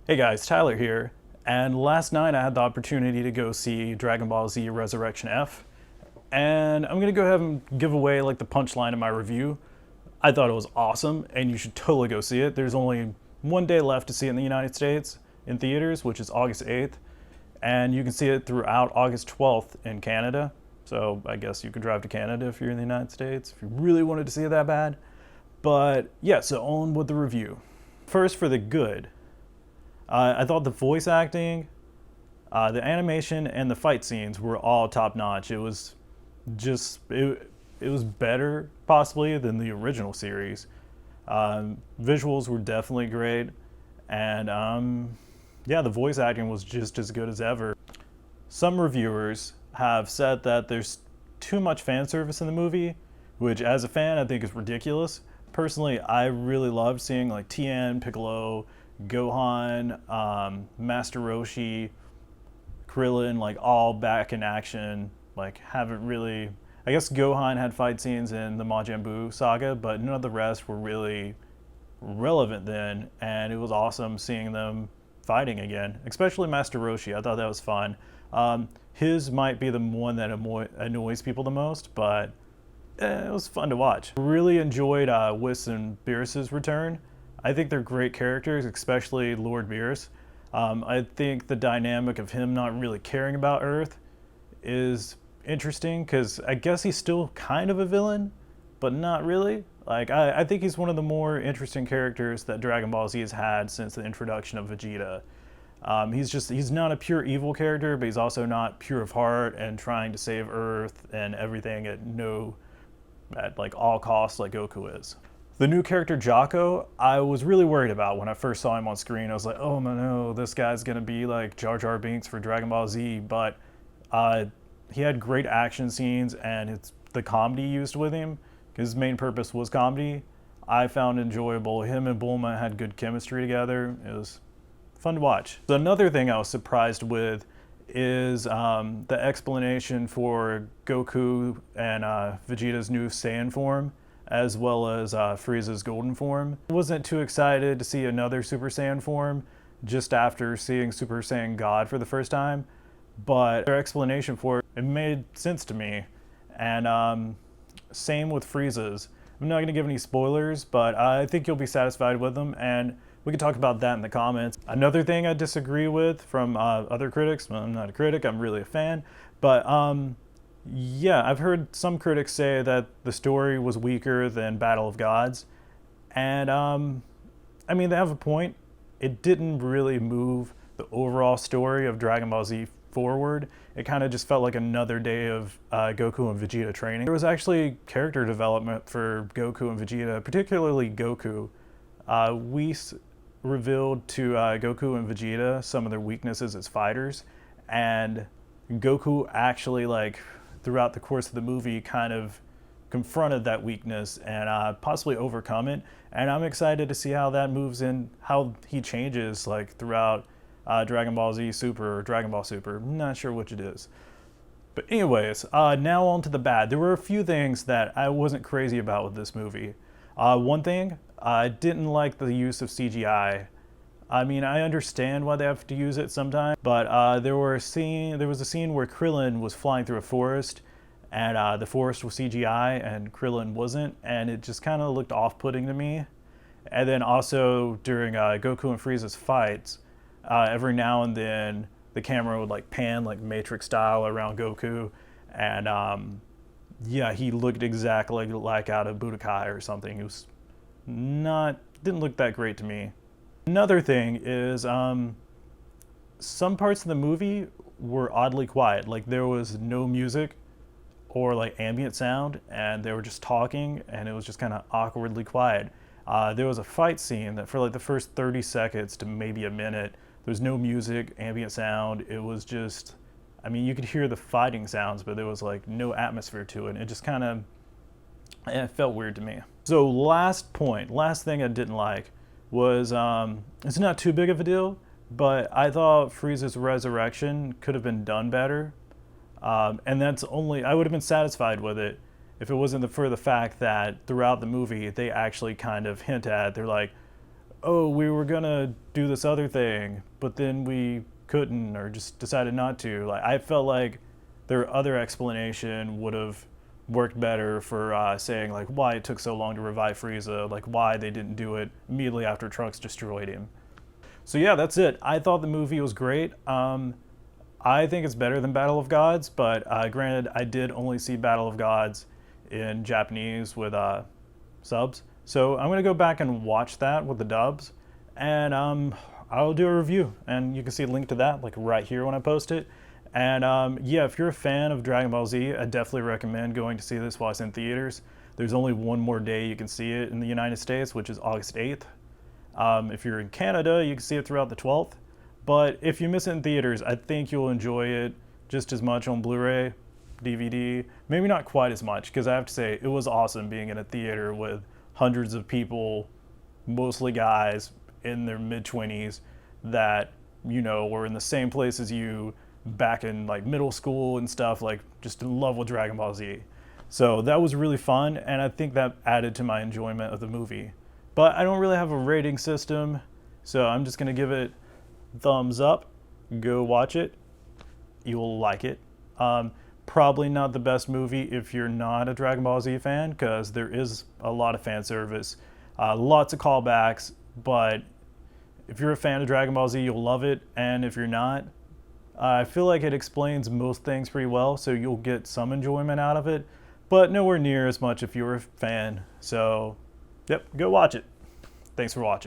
Hey guys, Tyler here, and last night I had the opportunity to go see Dragon Ball Z Resurrection F, and I'm gonna go ahead and give away like the punchline of my review. I thought it was awesome, and you should totally go see it. There's only one day left to see it in the United States in theaters, which is August 8th, and you can see it throughout August 12th in Canada. So I guess you could drive to Canada if you're in the United States, if you really wanted to see it that bad. But yeah, so on with the review. First, for the good. I thought the voice acting, the animation, and the fight scenes were all top notch. It was it was better possibly than the original series. Visuals were definitely great, and yeah, the voice acting was just as good as ever. Some reviewers have said that there's too much fan service in the movie, which as a fan I think is ridiculous. Personally, I really loved seeing like Tien, Piccolo, Gohan, Master Roshi, Krillin, like all back in action. Like haven't really. I guess Gohan had fight scenes in the Majin Buu saga, but none of the rest were really relevant then, and it was awesome seeing them fighting again. Especially Master Roshi, I thought that was fun. His might be the one that annoys people the most, but it was fun to watch. Really enjoyed Whis and Beerus's return. I think they're great characters, especially Lord Beerus. I think the dynamic of him not really caring about Earth is interesting because I guess he's still kind of a villain, but not really. Like I think he's one of the more interesting characters that Dragon Ball Z has had since the introduction of Vegeta. He's not a pure evil character, but he's also not pure of heart and trying to save Earth and everything at like all costs like Goku is. The new character Jocko, I was really worried about when I first saw him on screen. I was like, oh no, this guy's gonna be like Jar Jar Binks for Dragon Ball Z, but he had great action scenes and it's the comedy used with him. His main purpose was comedy. I found enjoyable. Him and Bulma had good chemistry together. It was fun to watch. So another thing I was surprised with is the explanation for Goku and Vegeta's new Saiyan form, as well as Frieza's golden form. I wasn't too excited to see another Super Saiyan form just after seeing Super Saiyan God for the first time, but their explanation for it made sense to me. And same with Frieza's. I'm not going to give any spoilers, but I think you'll be satisfied with them, and we can talk about that in the comments. Another thing I disagree with from other critics, well, I'm not a critic, I'm really a fan, but yeah, I've heard some critics say that the story was weaker than Battle of Gods, and I mean, they have a point. It didn't really move the overall story of Dragon Ball Z forward. It kind of just felt like another day of Goku and Vegeta training. There was actually character development for Goku and Vegeta, particularly Goku. Whis revealed to Goku and Vegeta some of their weaknesses as fighters, and Goku actually, like, throughout the course of the movie, kind of confronted that weakness and possibly overcome it. And I'm excited to see how that moves in, how he changes like throughout Dragon Ball Z Super or Dragon Ball Super. I'm not sure which it is. But anyways, now on to the bad. There were a few things that I wasn't crazy about with this movie. One thing, I didn't like the use of CGI. I mean, I understand why they have to use it sometimes, but there was a scene where Krillin was flying through a forest, and the forest was CGI and Krillin wasn't, and it just kind of looked off-putting to me. And then also during Goku and Frieza's fights, every now and then the camera would like pan like Matrix style around Goku, and yeah, he looked exactly like out of Budokai or something. It was didn't look that great to me. Another thing is some parts of the movie were oddly quiet. Like there was no music or like ambient sound, and they were just talking, and it was just kind of awkwardly quiet. There was a fight scene that for like the first 30 seconds to maybe a minute, there was no music, ambient sound. It was just, I mean, you could hear the fighting sounds, but there was like no atmosphere to it. It just kind of, it felt weird to me. So last thing I didn't like was, it's not too big of a deal, but I thought Frieza's resurrection could have been done better. And that's only, I would have been satisfied with it if it wasn't for the fact that throughout the movie, they actually kind of hint at, they're like, oh, we were gonna do this other thing, but then we couldn't or just decided not to. Like, I felt like their other explanation would have worked better for saying like why it took so long to revive Frieza, like why they didn't do it immediately after Trunks destroyed him. So yeah, that's it. I thought the movie was great. I think it's better than Battle of Gods, but granted, I did only see Battle of Gods in Japanese with subs. So I'm gonna go back and watch that with the dubs, and I'll do a review, and you can see a link to that like right here when I post it. And yeah, if you're a fan of Dragon Ball Z, I definitely recommend going to see this while it's in theaters. There's only one more day you can see it in the United States, which is August 8th. If you're in Canada, you can see it throughout the 12th. But if you miss it in theaters, I think you'll enjoy it just as much on Blu-ray, DVD. Maybe not quite as much, because I have to say, it was awesome being in a theater with hundreds of people, mostly guys in their mid-20s that, you know, were in the same place as you back in like middle school and stuff, like just in love with Dragon Ball Z. So that was really fun, and I think that added to my enjoyment of the movie. But I don't really have a rating system, so I'm just gonna give it thumbs up. Go watch it. You'll like it. Probably not the best movie if you're not a Dragon Ball Z fan, because there is a lot of fan service, lots of callbacks, but if you're a fan of Dragon Ball Z, you'll love it, and if you're not, I feel like it explains most things pretty well, so you'll get some enjoyment out of it, but nowhere near as much if you're a fan. So, yep, go watch it. Thanks for watching.